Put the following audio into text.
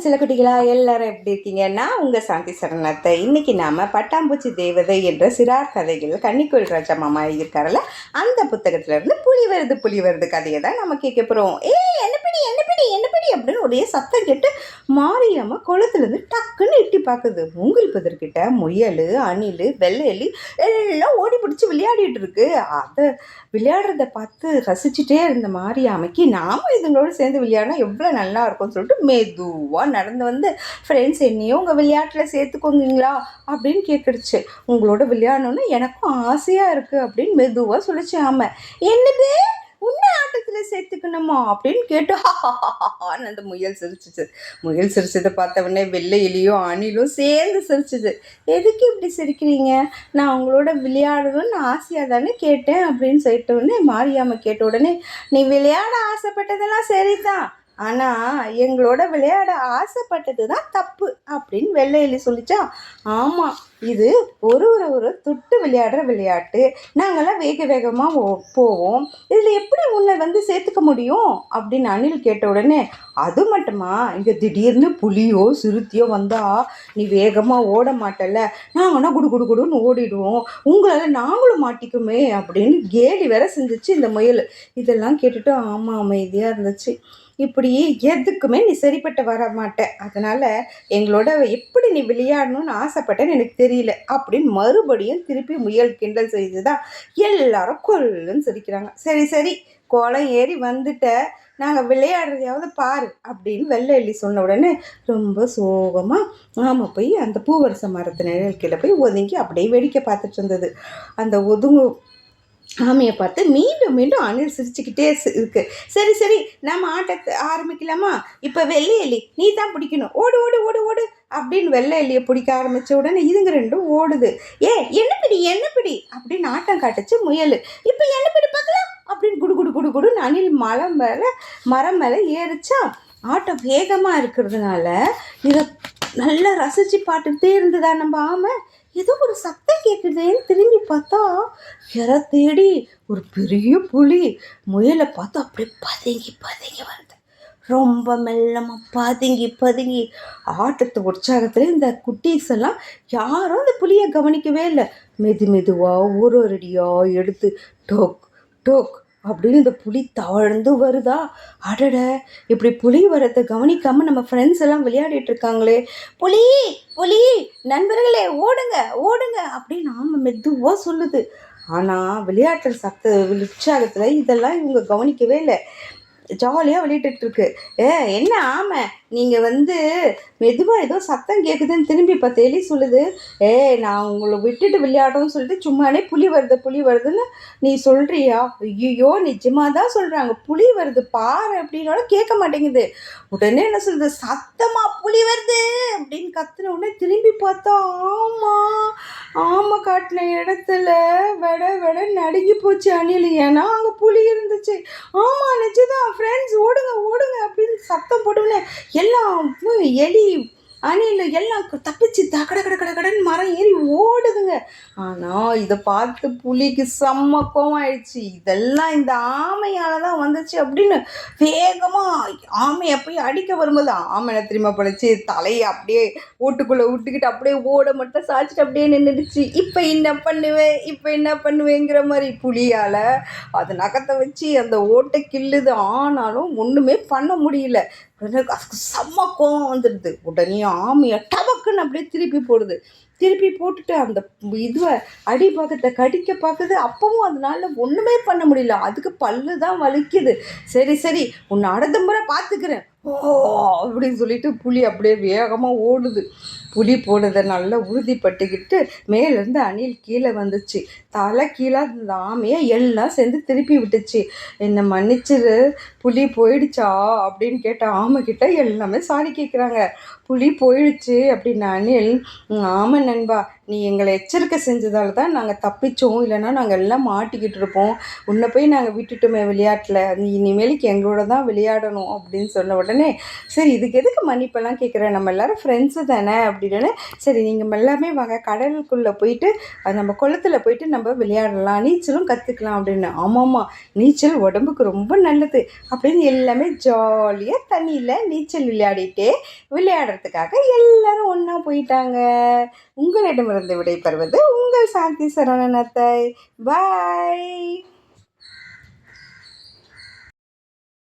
செல்லக்குட்டிகளா எல்லாரும் எப்படி இருக்கீங்கன்னா உங்கள் சாந்தி சரணத்தை. இன்றைக்கி நாம் பட்டாம்பூச்சி தேவதை என்ற சிறார் கதைகள் கன்னிக்கோயில் ராஜா மாமா எழுதியிருக்காருல்ல, அந்த புத்தகத்திலேருந்து புலி வருது கதையை தான் நம்ம கேட்க போகிறோம். என்னப்படி அப்படின்னு ஒரே சத்தம் கேட்டு மாரியாம குளத்துலேருந்து டக்குன்னு எட்டி பார்க்குது. மூங்கில் புதர்கிட்ட முயல், அணில், வெள்ளை எலி எல்லாம் ஓடி பிடிச்சி விளையாடிட்டு இருக்கு. அதை விளையாடுறத பார்த்து ரசிச்சுட்டே இருந்த மாரியாமைக்கு நாமும் இதுங்களோடு சேர்ந்து விளையாடினா எவ்வளோ நல்லா இருக்கும்னு சொல்லிட்டு மெதுவாக நடந்து வந்து, ஃப்ரெண்ட்ஸ் என்னையும் உங்கள் விளையாட்டில் சேர்த்துக்கோங்களா அப்படின்னு கேட்குடுச்சு. உங்களோட விளையாடணுன்னு எனக்கும் ஆசையாக இருக்குது அப்படின்னு மெதுவாக சொல்லிச்சு. ஆமாம், என்னது உன்னை ஆட்டத்தில் சேர்த்துக்கணுமா அப்படின்னு கேட்டு அந்த முயல் சிரிச்சதை பார்த்தவொடனே வெள்ளை எலியும் அணிலும் சேர்ந்து சிரிச்சுது. எதுக்கு இப்படி சிரிக்கிறீங்க? நான் உங்களோட விளையாடணும்னு ஆசையாக தானே கேட்டேன் அப்படின்னு சொல்லிட்ட உடனே மாரியாம கேட்ட உடனே, நீ விளையாட ஆசைப்பட்டதெல்லாம் சரிதான், ஆனால் எங்களோட விளையாட ஆசைப்பட்டது தான் தப்பு அப்படின்னு வெள்ளை எலி சொல்லிச்சா. ஆமாம், இது ஒரு தொட்டு விளையாடுற விளையாட்டு, நாங்கள்லாம் வேகமாக போவோம், இதில் எப்படி உன்னை வந்து சேர்த்துக்க முடியும் அப்படின்னு அணில் கேட்ட உடனே, அது மட்டுமா, இங்கே திடீர்னு புலியோ சிறுத்தையோ வந்தால் நீ வேகமாக ஓட மாட்டல, நாங்கன்னா குடுன்னு ஓடிடுவோம், உங்களால் நாங்களும் மாட்டிக்குமே அப்படின்னு கேலி வேற செஞ்சிச்சு இந்த முயல். இதெல்லாம் கேட்டுட்டு ஆமாம் அமைதியாக இருந்துச்சு. இப்படி எதுக்குமே நீ சரிப்பட்டு வர மாட்டேன், அதனால் எங்களோட எப்படி நீ விளையாடணும்னு ஆசைப்பட்டேன்னு எனக்கு தெரியல அப்படின்னு மறுபடியும் திருப்பி முயல் கிண்டல் செய்துதான் எல்லாரும் கொல்லுன்னு சிரிக்கிறாங்க. சரி கோலம் ஏறி வந்துட்ட, நாங்கள் விளையாடுறதையாவது பாரு அப்படின்னு வெள்ளை எலி சொன்ன உடனே ரொம்ப சோகமாக நாம போய் அந்த பூவரச மரத்து நிழல் கீழே போய் ஒதுங்கி அப்படியே வேடிக்கை பார்த்துட்டு இருந்தது. அந்த ஆமையை பார்த்து மீண்டும் அணில் சிரிச்சுக்கிட்டே இருக்கு. சரி நம்ம ஆட்டத்தை ஆரம்பிக்கலாமா? இப்போ வெள்ளை எலி நீ தான் பிடிக்கணும், ஓடு ஓடு ஓடு ஓடு அப்படின்னு வெள்ளை எலியை பிடிக்க ஆரம்பித்த உடனே இதுங்க ரெண்டும் ஓடுது. என்ன பிடி அப்படின்னு ஆட்டம் காட்டுச்சு முயல். இப்போ என்ன பிடி பார்க்கலாம் அப்படின்னு குடுன்னு அணில் மரம் மேலே ஏறிச்சா. ஆட்டம் வேகமாக இருக்கிறதுனால இதை நல்லா ரசித்து பாட்டுக்கிட்டே இருந்ததா நம்ம ஆமை. ஏதோ ஒரு சத்தம் கேட்குதுன்னு திரும்பி பார்த்தா இறை தேடி ஒரு பெரிய புலி முயலை பார்த்தா அப்படியே பதுங்கி வருது. ரொம்ப மெல்லமாக பதுங்கி ஆட்டத்து உற்சாகத்தில் இந்த குட்டீஸ் எல்லாம் யாரும் அந்த புலியை கவனிக்கவே இல்லை. மெதுவாக ஒரு அடியாக எடுத்து டோக் அப்படின்னு இந்த புலி தவழ்ந்து வருதா. அடட, இப்படி புலி வரத்தை கவனிக்காமல் நம்ம ஃப்ரெண்ட்ஸ் எல்லாம் விளையாடிட்டு இருக்காங்களே. புலி நண்பர்களே ஓடுங்க அப்படின்னு நாம மெதுவாக சொல்லுது. ஆனால் விளையாட்டு உற்சாகத்தில் இதெல்லாம் இவங்க கவனிக்கவே இல்லை. ஜாலியாக விளையாட்டுருக்கு. என்ன ஆமை, நீங்கள் வந்து மெதுவாக ஏதோ சத்தம் கேட்குதுன்னு திரும்பி பார்த்து எலி சொல்லுது. நான் உங்களை விட்டுட்டு விளையாடுறோன்னு சொல்லிட்டு சும்மானே புலி வருதுன்னு நீ சொல்கிறியா? ஐயோ, நிஜமாக தான் சொல்கிறாங்க, புலி வருது பாரு அப்படின்னால கேட்க மாட்டேங்குது. உடனே என்ன சொல்லுது, சத்தமாக புலி வருது அப்படின்னு கத்துன உடனே திரும்பி பார்த்தா ஆமை காட்டின இடத்துல வெட நடுங்கி போச்சு அணில். ஏன்னா அங்கே புலி இருந்துச்சு. ஆமாம், நிஜம்தான் ஃப்ரெண்ட்ஸ், ஓடுங்க அப்படின்னு சத்தம் போட்டோன்னே எல்லாம் எலி அணில் எல்லாம் தப்பிச்சு கடன்னு மரம் ஏறி ஓடுதுங்க. ஆனால் இதை பார்த்து புலிக்கு செம்ம கோவம் ஆயிடுச்சு. இதெல்லாம் இந்த ஆமையால் தான் வந்துச்சு அப்படின்னு வேகமாக ஆமையை போய் அடிக்க வரும்போது ஆமை என்ன திரும்ப பழிச்சு தலையை அப்படியே ஓட்டுக்குள்ளே விட்டுக்கிட்டு அப்படியே ஓட மட்டும் சாய்ச்சிட்டு அப்படியே நின்றுடுச்சு. இப்போ என்ன பண்ணுவேங்கிற மாதிரி புலியால் அது நகத்தை வச்சு அந்த ஓட்டை கிள்ளுது. ஆனாலும் ஒன்றுமே பண்ண முடியல. அதுக்கு செம்ம கோவம் வந்துடுது. உடனே ஆமையை டபக்குன்னு அப்படியே திருப்பி போட்டுட்டு அந்த இதுவை அடிப்பாக்கத்தை கடிக்க பார்க்குது. அப்பவும் அதனால ஒன்றுமே பண்ண முடியல. அதுக்கு பல்லு தான் வலிக்குது. சரி உன்னை அடுத்த முறை பார்த்துக்கிறேன் அப்படின்னு சொல்லிட்டு புலி அப்படியே வேகமாக ஓடுது. புலி போனதை நல்லா உறுதிப்பட்டுக்கிட்டு மேலேருந்து அணில் கீழே வந்துச்சு. தலை கீழே அந்த ஆமையை எல்லாம் சேர்ந்து திருப்பி விட்டுச்சு. என்னை மன்னிச்சிரு, புலி போயிடுச்சா அப்படின்னு கேட்ட ஆமைக்கிட்ட எல்லாமே சாரி கேட்குறாங்க. புலி போயிடுச்சு அப்படின்னு அணில், ஆமை நண்பா, நீ எங்களை எச்சரிக்கை செஞ்சதால தான் நாங்கள் தப்பிச்சோம், இல்லைன்னா நாங்கள் எல்லாம் மாட்டிக்கிட்டு இருப்போம். உன்னை போய் நாங்கள் விட்டுட்டோமே விளையாட்டில், நீ இனிமேலுக்கு எங்களோட தான் விளையாடணும் அப்படின்னு சொன்ன உடனே சரி இதுக்கு எதுக்கு மன்னிப்பெல்லாம் கேட்குறேன், நம்ம எல்லோரும் ஃப்ரெண்ட்ஸு தானே அப்படி அப்படின்னு. சரி நீங்கள் எல்லாமே வாங்க கடலுக்குள்ளே போயிட்டு நம்ம குளத்துல போயிட்டு நம்ம விளையாடலாம், நீச்சலும் கற்றுக்கலாம் அப்படின்னு. ஆமாம்மா, நீச்சல் உடம்புக்கு ரொம்ப நல்லது அப்படின்னு எல்லாமே ஜாலியாக தண்ணியில் நீச்சல் விளையாடுறதுக்காக எல்லாரும் ஒன்றா போயிட்டாங்க. உங்களிடமிருந்து விடைபெறுவது உங்கள் சாந்தி சரவணன் அத்தை. பாய்.